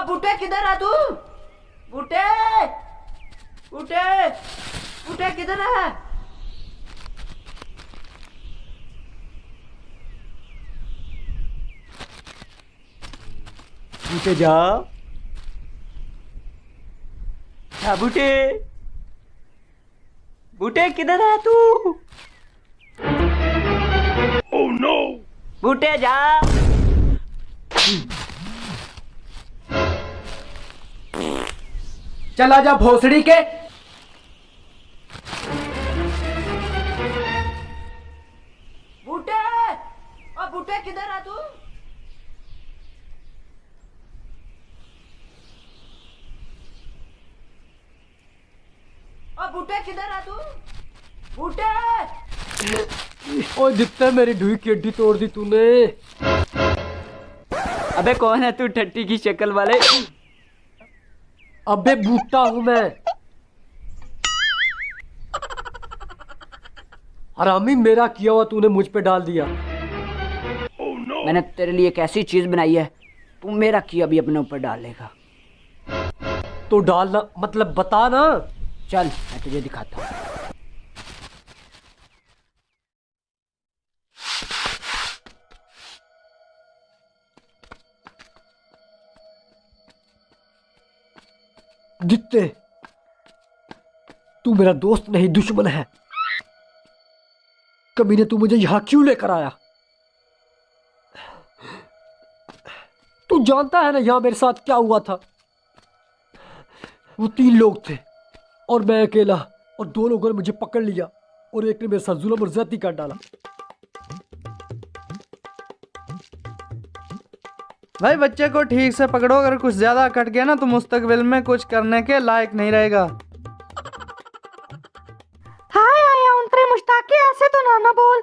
बूटे किधर है तू? बूटे बूटे बूटे किधर है? बूटे जा। हाँ बूटे, बूटे किधर है तू? Oh no. बूटे जा। चला जा भोसड़ी के। बूटे, ओ बूटे किधर है तू? ओ बूटे किधर है तू? बूटे। ओ जितना मेरी ढूई की हड्डी तोड़ दी तूने। अबे कौन है तू टट्टी की शक्ल वाले? अबे बूटा हूं मैं। हरामी, मेरा किया हुआ तूने मुझ पे डाल दिया। मैंने तेरे लिए एक ऐसी चीज बनाई है, तू मेरा किया भी अपने ऊपर डाल लेगा। तो डालना मतलब बता ना। चल मैं तुझे दिखाता हूँ। दित्ते, तू मेरा दोस्त नहीं दुश्मन है। कभी ने तू मुझे यहां क्यों लेकर आया? तू जानता है ना यहां मेरे साथ क्या हुआ था? वो 3 लोग थे और मैं अकेला, और 2 लोगों ने मुझे पकड़ लिया और एक ने मेरे साथ जुल्म और ज्यादती कर डाला। भाई बच्चे को ठीक से पकड़ो, अगर कुछ ज्यादा कट गया ना तो मुस्तकबिल में कुछ करने के लायक नहीं रहेगा। हाय आया उन पर मुश्ताकी, ऐसे तो ना बोल।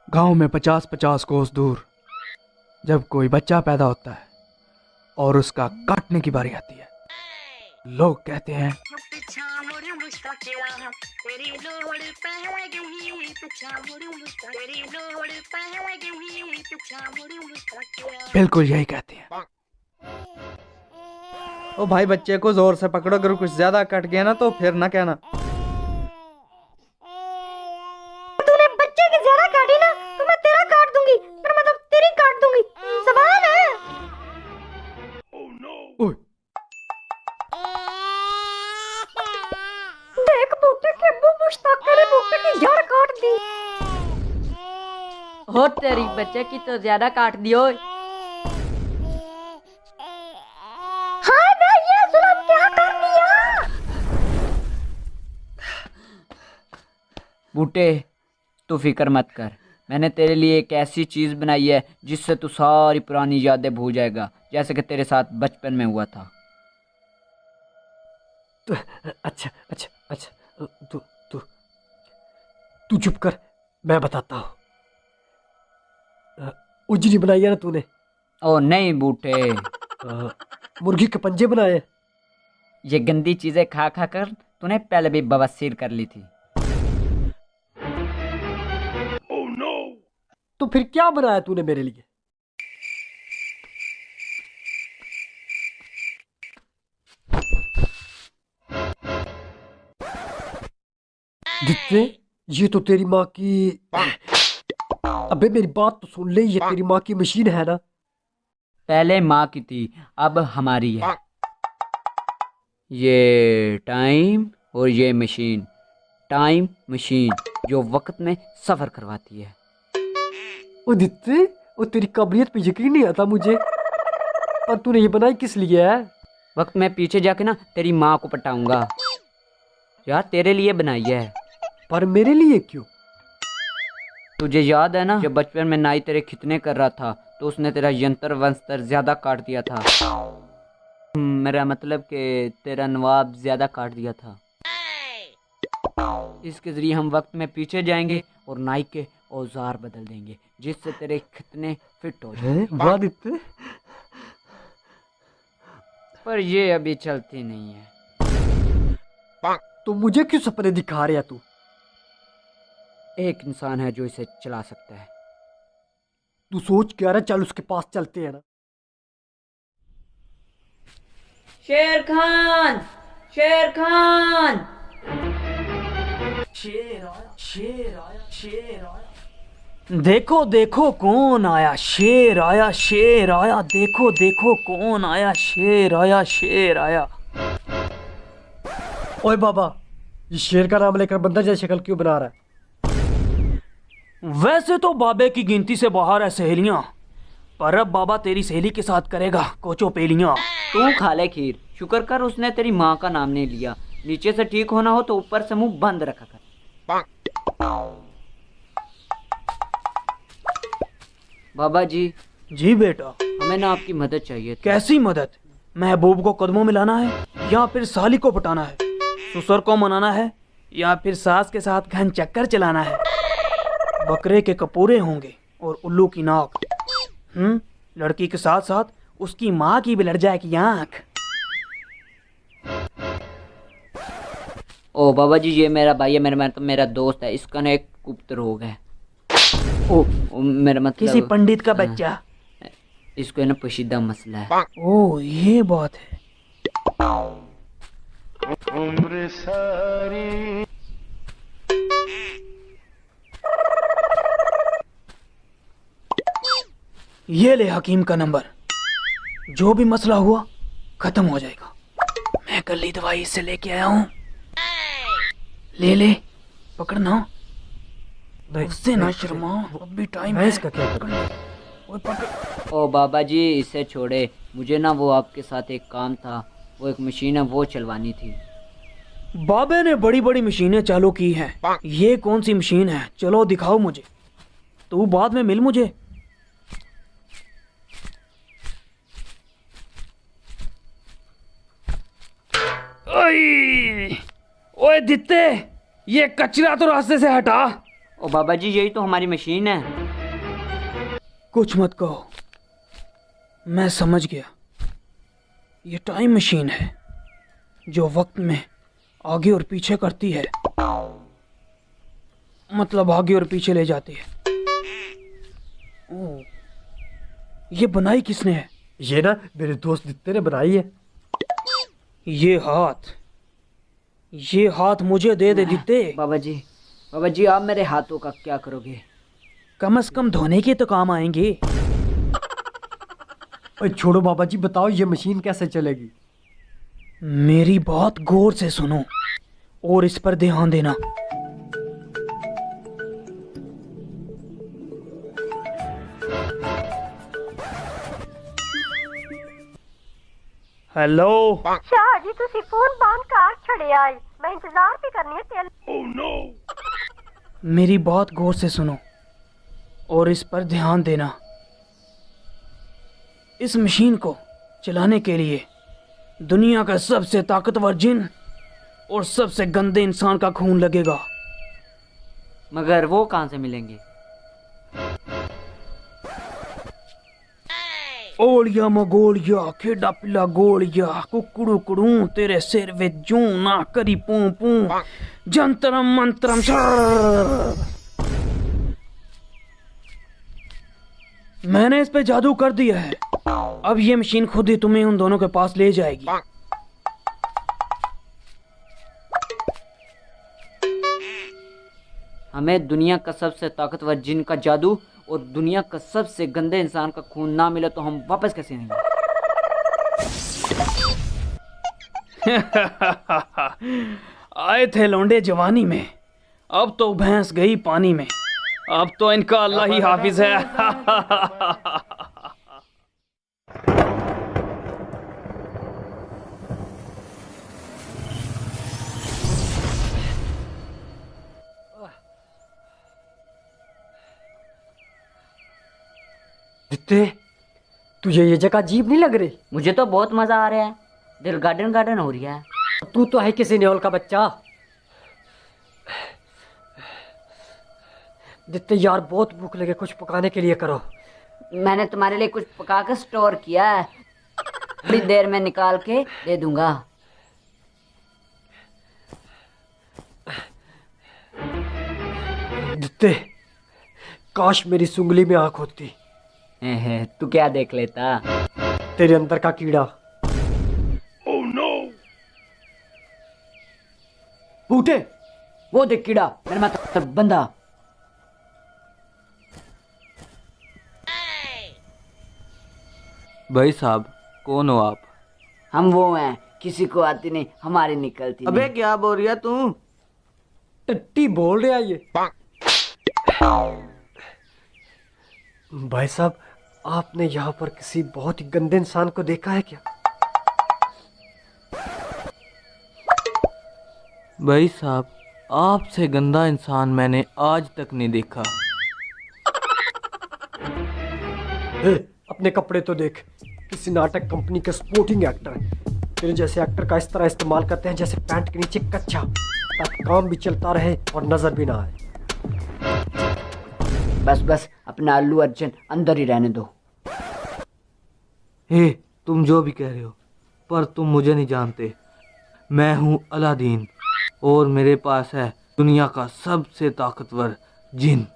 गांव में 50-50 कोस दूर जब कोई बच्चा पैदा होता है और उसका काटने की बारी आती है, लोग कहते हैं बिल्कुल यही कहते हैं। ओ भाई बच्चे को जोर से पकड़ो, अगर कुछ ज्यादा कट गया ना तो फिर ना कहना। तूने बच्चे की ज्यादा काटी ना तो मैं तेरा काट दूंगी, पर मतलब तेरी काट दूंगी। सवाल है। ओए, देख बूटे के अब्बू मुश्ताक ने बूटे की जड़ काट दी। हो तेरी बच्चे की तो ज्यादा काट दियो। हाय मैं ये जुल्म क्या कर दिया? बूटे, तू फिक्र मत कर, मैंने तेरे लिए एक ऐसी चीज बनाई है जिससे तू सारी पुरानी यादें भूल जाएगा, जैसे कि तेरे साथ बचपन में हुआ था। तो अच्छा अच्छा अच्छा, तू तू तू चुप कर, मैं बताता हूँ। उजरी बनाई है ना तूने? ओ नहीं बूटे, मुर्गी के पंजे बनाए। ये गंदी चीजें खा खा कर तूने पहले भी बवासीर कर ली थी। तो फिर क्या बनाया तूने मेरे लिए? दित्ते, ये तो तेरी माँ की। अबे मेरी बात तो सुन ले, ये तेरी माँ की मशीन है ना? पहले माँ की थी, अब हमारी है। ये टाइम और ये मशीन, टाइम मशीन जो वक्त में सफर करवाती है। ओ दित्ते, ओ तेरी काबिलियत पे यकीन नहीं आता मुझे। पर तूने ये बनाई किस लिए है? वक्त में पीछे जाके ना तेरी माँ को पटाऊंगा। यार तेरे लिए बनाई है। पर मेरे लिए क्यों? तुझे याद है ना जब बचपन में नाई तेरे खितने कर रहा था तो उसने तेरा यंत्र वंस्त्र ज्यादा काट दिया था। मेरा मतलब कि तेरा नवाब ज्यादा काट दिया था। इसके जरिए हम वक्त में पीछे जाएंगे और नाई के औजार बदल देंगे, जिससे तेरे खितने फिट हो जाएंगे। वाह दित्ते। पर ये अभी चलती नहीं है। तो मुझे क्यों सपने दिखा रहा तू? एक इंसान है जो इसे चला सकता है। तू सोच क्या रहा? चल उसके पास चलते हैं ना। शेर खान, शेर खान। देखो देखो कौन आया, शेर आया, शेर आया, देखो देखो कौन आया, शेर आया, शेर आया। ओए बाबा, ये शेर का नाम लेकर बंदर जैसी शक्ल क्यों बना रहा है? वैसे तो बाबे की गिनती से बाहर है सहेलियां, पर अब बाबा तेरी सहेली के साथ करेगा कोचो पेलियां। तू खा ले खीर, शुक्र कर उसने तेरी माँ का नाम नहीं लिया। नीचे से ठीक होना हो तो ऊपर से मुंह बंद रखा कर। बाबा जी, जी बेटा। हमें ना आपकी मदद चाहिए थी। कैसी मदद? महबूब को कदमों में लाना है, या फिर साली को पटाना है, ससुर को मनाना है, या फिर सास के साथ घन चक्कर चलाना है? बकरे के कपूरे होंगे और उल्लू की नाक। लड़की के साथ साथ उसकी माँ की भी लड़ जाएगी आंख। ओ बाबा जी, ये मेरा भाई है, मेरा दोस्त है। इसका ना एक गुप्त रोग है। ओ मेरा मतलब किसी पंडित का बच्चा। इसको है ना पोशीदा मसला है। ओ ये बात है। ये ले हकीम का नंबर, जो भी मसला हुआ खत्म हो जाएगा। मैं कल ही दवाई इससे लेके आया हूँ, ले ले, पकड़ना, उससे ना शर्मा, अब भी टाइम है। इसका क्या करूं? ओए पकड़। ओ बाबा जी, इसे छोड़े, मुझे ना वो आपके साथ एक काम था। वो एक मशीन है, वो चलवानी थी। बाबे ने बड़ी बड़ी मशीनें चालू की हैं। ये कौन सी मशीन है? चलो दिखाओ मुझे। तू बाद में मिल मुझे। ओए दित्ते, ये कचरा तो रास्ते से हटा। ओ बाबा जी, यही तो हमारी मशीन है। कुछ मत कहो, मैं समझ गया। ये टाइम मशीन है जो वक्त में आगे और पीछे करती है, मतलब आगे और पीछे ले जाती है। ओह, ये बनाई किसने है? ये ना मेरे दोस्त दित्ते ने बनाई है। ये हाथ मुझे दे दे दित्ते। बाबा जी, आप मेरे हाथों का क्या करोगे? कम से कम धोने के तो काम आएंगे। ओए छोड़ो बाबा जी, बताओ ये मशीन कैसे चलेगी? मेरी बात गौर से सुनो और इस पर ध्यान देना। हेलो शाह जी, तुसी फोन बंद कर छड़िया है। मैं इंतजार भी करनी है तेल। मेरी बात गौर से सुनो और इस पर ध्यान देना। इस मशीन को चलाने के लिए दुनिया का सबसे ताकतवर जिन और सबसे गंदे इंसान का खून लगेगा। मगर वो कहाँ से मिलेंगे? ओलिया मगोलिया, खेड़ा पिला गोलिया, कुकड़ू कुड़ू, तेरे सिर विच जू ना करी पू पू, जंतरम मंतरम शर्र। मैंने इस पे जादू कर दिया है। अब ये मशीन खुद ही तुम्हें उन दोनों के पास ले जाएगी। हमें दुनिया का सबसे ताकतवर जिन का जादू और दुनिया का सबसे गंदे इंसान का खून ना मिले तो हम वापस कैसे आएंगे? आए थे लौंडे जवानी में, अब तो भैंस गई पानी में। अब तो इनका अल्लाह ही हाफिज है। दित्ते, तुझे ये जगह अजीब नहीं लग रही? मुझे तो बहुत मजा आ रहा है, दिल गार्डन गार्डन हो रहा है। तू तो है किसी न्योल का बच्चा। दित्ते यार, बहुत भूख लगे, कुछ पकाने के लिए करो। मैंने तुम्हारे लिए कुछ पका कर स्टोर किया है, थोड़ी देर में निकाल के दे दूंगा। दित्ते, काश मेरी सुंगली में आंख होती। तू क्या देख लेता? तेरे अंदर का कीड़ा। बूटे, वो देख कीड़ा, मेरे माथा पर बंधा। भाई साहब, कौन हो आप? हम वो हैं, किसी को आती नहीं, हमारी निकलती अबे नहीं। क्या बोल रहा तू? टट्टी बोल रहा ये। भाई साहब, आपने यहाँ पर किसी बहुत ही गंदे इंसान को देखा है क्या? भाई साहब, आपसे गंदा इंसान मैंने आज तक नहीं देखा। अपने कपड़े तो देख, किसी नाटक कंपनी का स्पोर्टिंग एक्टर है। तेरे जैसे एक्टर का इस तरह इस्तेमाल करते हैं जैसे पैंट के नीचे कच्चा, ताकि काम भी चलता रहे और नजर भी ना आए। बस बस, अपना अल्लू अर्जुन अंदर ही रहने दो। हे, तुम जो भी कह रहे हो, पर तुम मुझे नहीं जानते। मैं हूँ अलादीन और मेरे पास है दुनिया का सबसे ताकतवर जिन।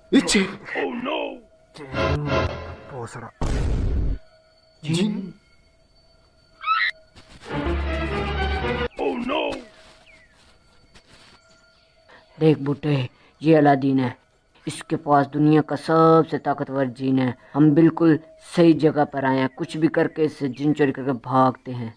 भोसड़ा जिन। देख बूटे, ये अलादीन है, इसके पास दुनिया का सबसे ताकतवर जिन है। हम बिल्कुल सही जगह पर आए हैं, कुछ भी करके इससे जिन चोरी करके भागते हैं।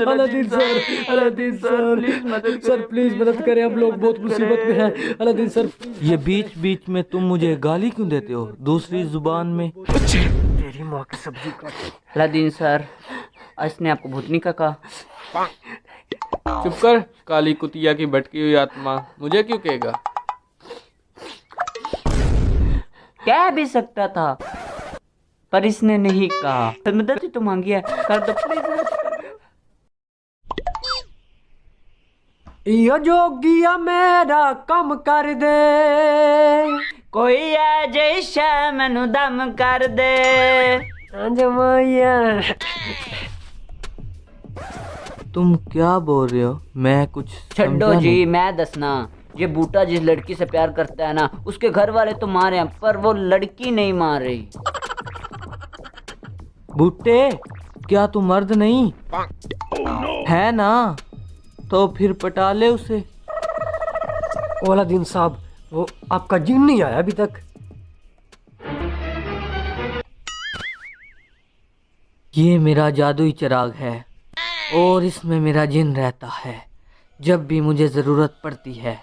Aladdin sir, Aladdin sir, sir please मदद करें, हम लोग बहुत मुसीबत में हैं। Aladdin sir. ये बीच बीच में तुम मुझे गाली क्यों देते हो दूसरी जुबान में? तेरी माँ की सब्जी का। अलादीन सर, इसने आपको भूतनी का कहा? चुप कर, काली कुतिया की भटकी हुई आत्मा, मुझे क्यों कहेगा? कह भी सकता था, पर इसने नहीं कहा। मदद ही तो मांगी है, कर दो प्लीज। यो जोगिया मेरा कम कर दे, कोई है जैसा मैनू दम कर दे। जमाया। तुम क्या बोल रहे हो? मैं कुछ छड्डो समझा जी, नहीं। मैं दसना। ये बूटा जिस लड़की से प्यार करता है ना, उसके घर वाले तो मारे हैं, पर वो लड़की नहीं मार रही। भुट्टे, क्या तू मर्द नहीं है ना? तो फिर पटा ले उसे। अलादीन साहब, वो आपका जिन नहीं आया अभी तक? ये मेरा जादुई चिराग है और इसमें मेरा जिन रहता है। जब भी मुझे ज़रूरत पड़ती है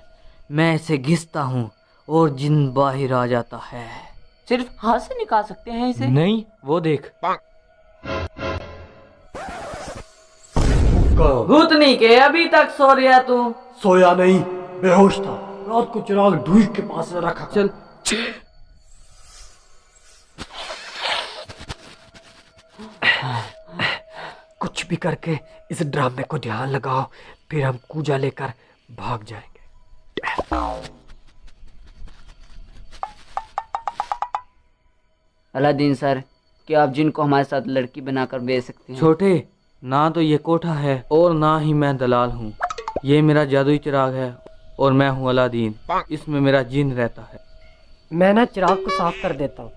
मैं इसे घिसता हूँ और जिन बाहर आ जाता है। सिर्फ हाथ से निकाल सकते हैं इसे? नहीं, वो देख। भूतनी के अभी तक सो रहा तू? सोया नहीं, बेहोश था। रात को चिराग ढूंढ के पास रखा। चल। कुछ भी करके इस ड्रामे को ध्यान लगाओ, फिर हम कूजा लेकर भाग जाएंगे। अलादीन सर, क्या आप जिन को हमारे साथ लड़की बनाकर बेच सकते हैं? छोटे, ना तो ये कोठा है और ना ही मैं दलाल हूँ। ये मेरा जादुई चिराग है और मैं हूँ अलादीन। इसमें मेरा जिन रहता है। मैं ना चिराग को साफ कर देता हूँ।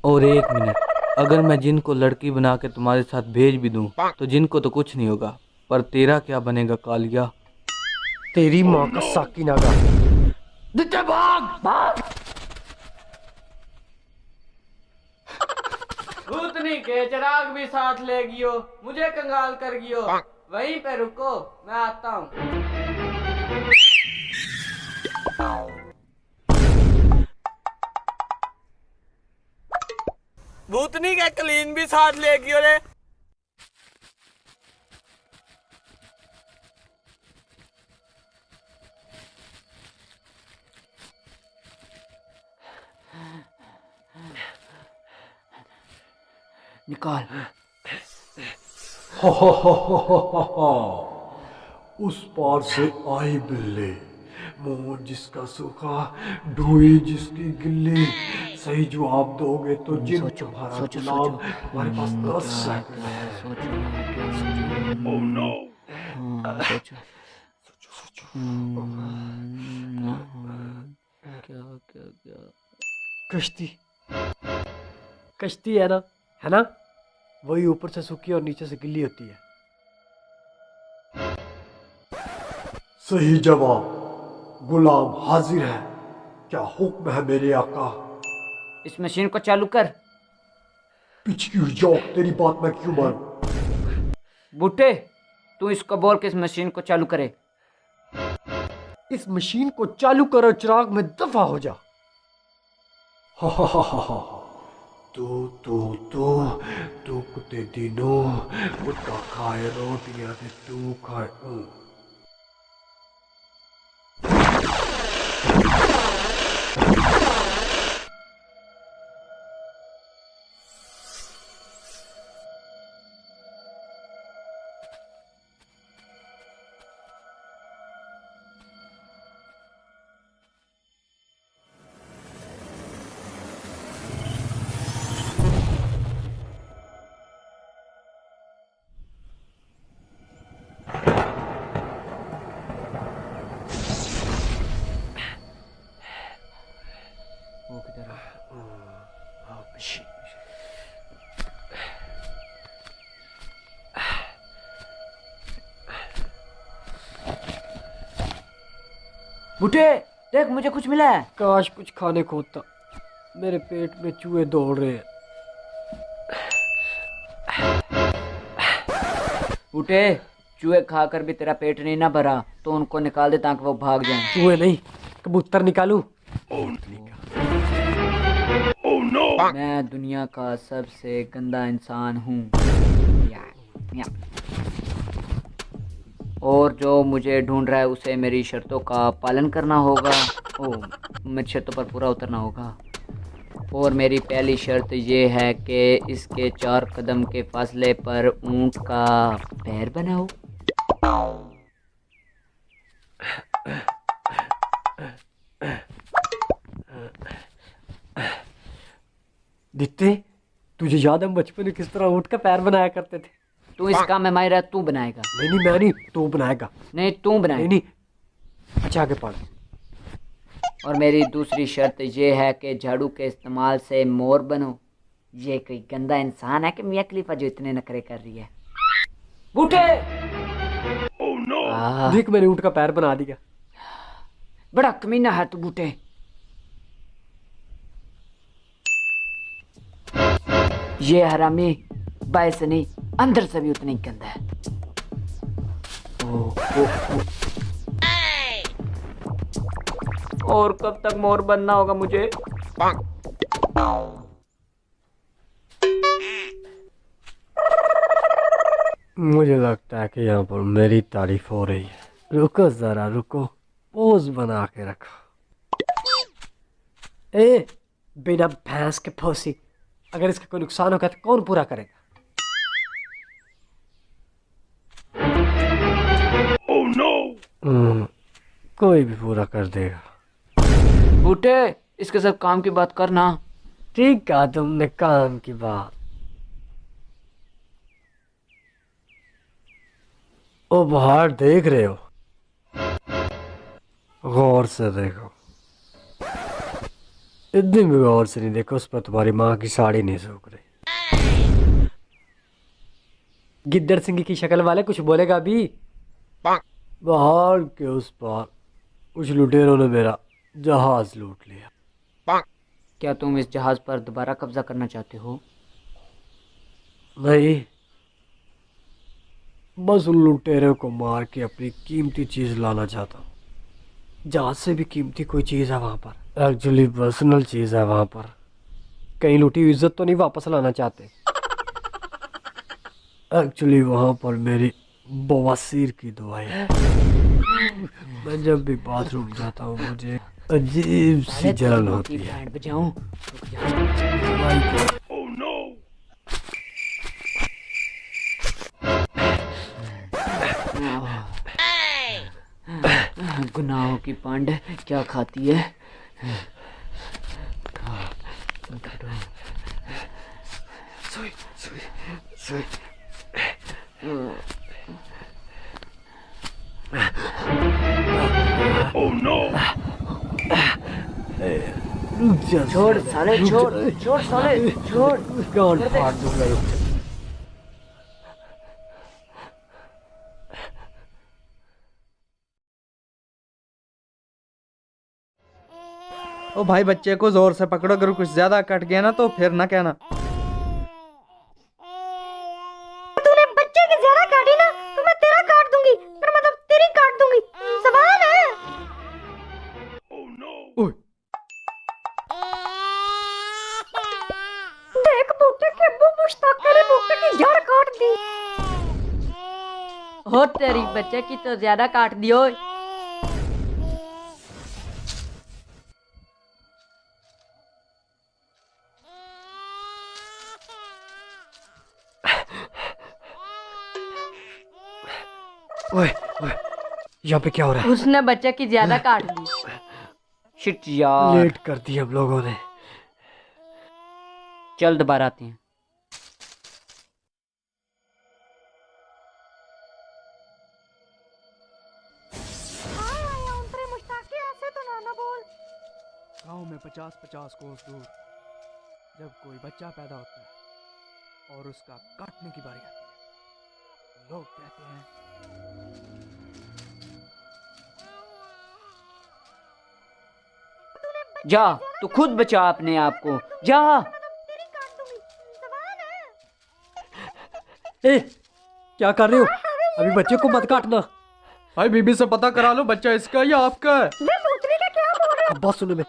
और एक मिनट, अगर मैं जिन को लड़की बना के तुम्हारे साथ भेज भी दूँ तो जिन को तो कुछ नहीं होगा, पर तेरा क्या बनेगा कालिया? तेरी माँ का साकी नागा। भाग। भूतनी के चिराग भी साथ ले गियो, मुझे कंगाल कर गियो। वहीं पे रुको, मैं आता हूँ। भूतनी के क्लीन भी साथ ले गियो रे। निकाल। उस पार से आई बिल्ली, मुंह जिसका सूखा, ढूई जिसकी गिल्ली। सही जवाब दोगे तो जिन तुम्हारा गुलाम। हमारे पास 10 सेकंड है। Oh no! क्या? कश्ती, कश्ती है ना? वही ऊपर से सूखी और नीचे से गिल्ली होती है। सही जवाब। गुलाम हाजिर है। क्या हुक्म है मेरे आका? इस मशीन को चालू कर। पिछली हुई जाओ, तेरी बात मैं क्यों मानूं? बूटे, तू इसको बोल के इस मशीन को चालू करे। इस मशीन को चालू करो, चिराग में दफा हो जा। हा हा हा हा हा। तू कुत्ते दिनों कुत्ता खाए रोटियां ते तू खाए। वो किधर है? बूटे, देख मुझे कुछ मिला है। काश कुछ खाने को होता, मेरे पेट में चूहे दौड़ रहे हैं। बूटे, चूहे खाकर भी तेरा पेट नहीं ना भरा तो उनको निकाल दे ताकि वो भाग जाएं। चूहे नहीं, कबूतर निकालू। मैं दुनिया का सबसे गंदा इंसान हूँ और जो मुझे ढूंढ रहा है उसे मेरी शर्तों का पालन करना होगा। मेरी शर्तों पर पूरा उतरना होगा। और मेरी पहली शर्त ये है कि इसके 4 कदम के फासले पर ऊंट का पैर बनाओ। दित्ते, तुझे याद है हम बचपन में किस तरह ऊँट का पैर बनाया करते थे? तू इस काम में माहिर है, तू बनाएगा। नहीं मैं नहीं, तू बनाएगा। नहीं, तू बनाएगा। नहीं। अच्छा आगे पढ़। और मेरी दूसरी शर्त ये है कि झाड़ू के इस्तेमाल से मोर बनो। ये कोई गंदा इंसान है कि मियाँ खलीफा जो इतने नखरे कर रही है। बूटे, देख मैंने ऊँट का पैर बना दिया। बड़ा कमीना है तू बूटे। ये हरामी बाहर से नहीं अंदर से भी उतना ही गंदा है। और कब तक मोर बनना होगा मुझे? मुझे लगता है कि यहाँ पर मेरी तारीफ हो रही है। रुको जरा रुको, पोज बना के रखो। ए बिना भैंस के फौसी, अगर इसका कोई नुकसान होगा तो कौन पूरा करेगा? कोई भी पूरा कर देगा। बूटे, इसके साथ काम की बात करना। ठीक कहा तुमने, काम की बात। ओ बाहर देख रहे हो? गौर से देखो। इतनी भी गौर से नहीं देखो, उस पर तुम्हारी माँ की साड़ी नहीं सूख रही। गिद्दड़ सिंह की शक्ल वाले कुछ बोलेगा अभी? बाहर के उस पार कुछ लुटेरों ने मेरा जहाज लूट लिया। क्या तुम इस जहाज पर दोबारा कब्जा करना चाहते हो? नहीं, बस उन लुटेरों को मार के अपनी कीमती चीज लाना चाहता हूँ। जहाज से भी कीमती कोई चीज है वहां पर, एक्चुअली पर्सनल चीज है वहां पर। कहीं लूटी हुई इज्जत तो नहीं वापस लाना चाहते। एक्चुअली वहां पर मेरी बवासीर की दवाई है। मैं जब भी बाथरूम जाता हूँ मुझे अजीब सी जलन होती है। बजाऊं? गुनाहों की पांड क्या खाती है? सोई सोई सोई। छोड़ साले, छोड़ साले, छोड़। गांड फाड़ दूंगा। ओ भाई बच्चे को जोर से पकड़ो, अगर कुछ ज्यादा कट गया ना तो फिर ना कहना। तूने बच्चे की ज्यादा काटी ना तो मैं तेरा काट दूंगी, पर मतलब तेरी काट दूंगी। जबान है। ओए देख बूटे के अब्बू मुश्ताक ने बूटे की जड़ काट दी। हो तेरी बच्चे की तो ज्यादा काट दियो। ओए ओए, यहाँ पे क्या हो रहा है? उसने बच्चे की ज्यादा काट दी। शिट यार, लेट कर दी हम लोगों ने। चल दोबारा आते हैं। ऐसे तो ना बोल। गांव में 50-50 कोस दूर जब कोई बच्चा पैदा होता है और उसका काटने की बारी आती है, लोग कहते हैं जा, तू खुद बचा अपने आप को, जा। तेरी काट दूंगी। जबान है। ए, क्या कर रहे हो? अभी बच्चे को मत काटना। भाई बीबी से पता करा लो बच्चा इसका या आपका है। बस सुने में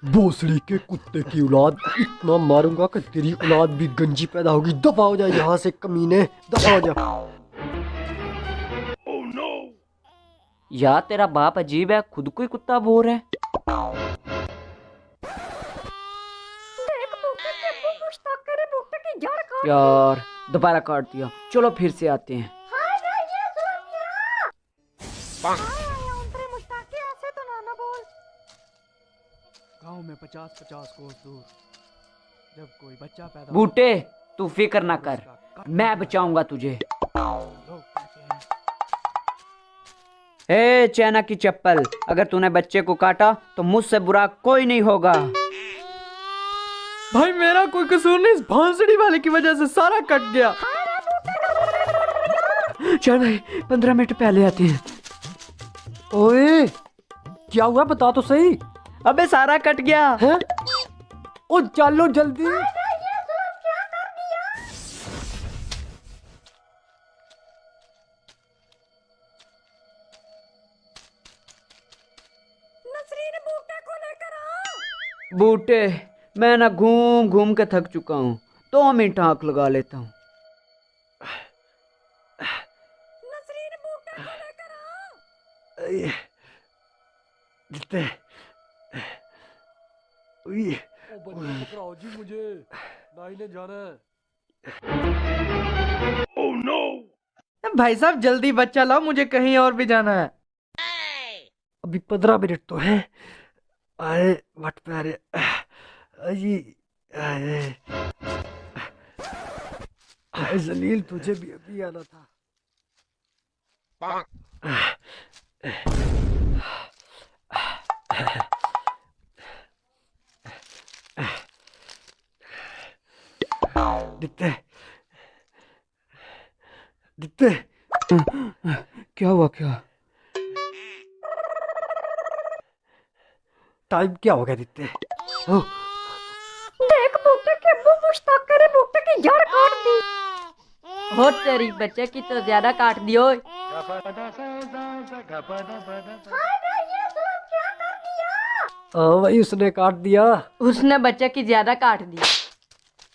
भोसड़ी के कुत्ते की औलाद, इतना मारूंगा कि तेरी औलाद भी गंजी पैदा होगी। दफा हो जा यहाँ से कमीने, दफा हो जा। यार तेरा बाप अजीब है, खुद को ही कुत्ता बोल रहा है। देख बूटे के अब्बू मुश्ताक ने बूटे की जड़ काट। यार दोबारा काट दिया, चलो फिर से आते हैं। मुश्ताक ऐसे तो ना बोल। गांव में 50-50 कोस दूर जब कोई बच्चा पैदा बूटे तू फिक्र ना कर, मैं बचाऊंगा तुझे। लोग कहते हैं ए चैना की चप्पल, अगर तूने बच्चे को काटा तो मुझसे बुरा कोई नहीं होगा। भाई मेरा कोई कसूर नहीं, इस भौंसड़ी वाले की वजह से सारा कट गया। चल भाई 15 मिनट पहले आते हैं। ओए क्या हुआ बता तो सही। अबे सारा कट गया हैं? ओ चलो जल्दी। बूटे मैं ना घूम घूम के थक चुका हूँ, 2 मिनट आंख लगा लेता हूँ। जितने पकड़ाओ जी, मुझे नाई ने जाना है। भाई साहब जल्दी बच्चा लाओ, मुझे कहीं और भी जाना है। अभी 15 मिनट तो है। आए वट पैरे अजी, आए आए जलील, तुझे भी अभी आना था। दिखते दिखते क्या हुआ? क्या टाइम क्या हो गया? दिखते देख बूटे के अब्बू मुश्ताक ने बूटे की जड़ काट दी। हो तेरी बच्चे की तो ज्यादा काट दियो। वही उसने काट दिया। उसने बच्चे की ज्यादा काट दी।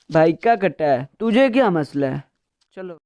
भाई क्या कटा है? तुझे क्या मसला है? चलो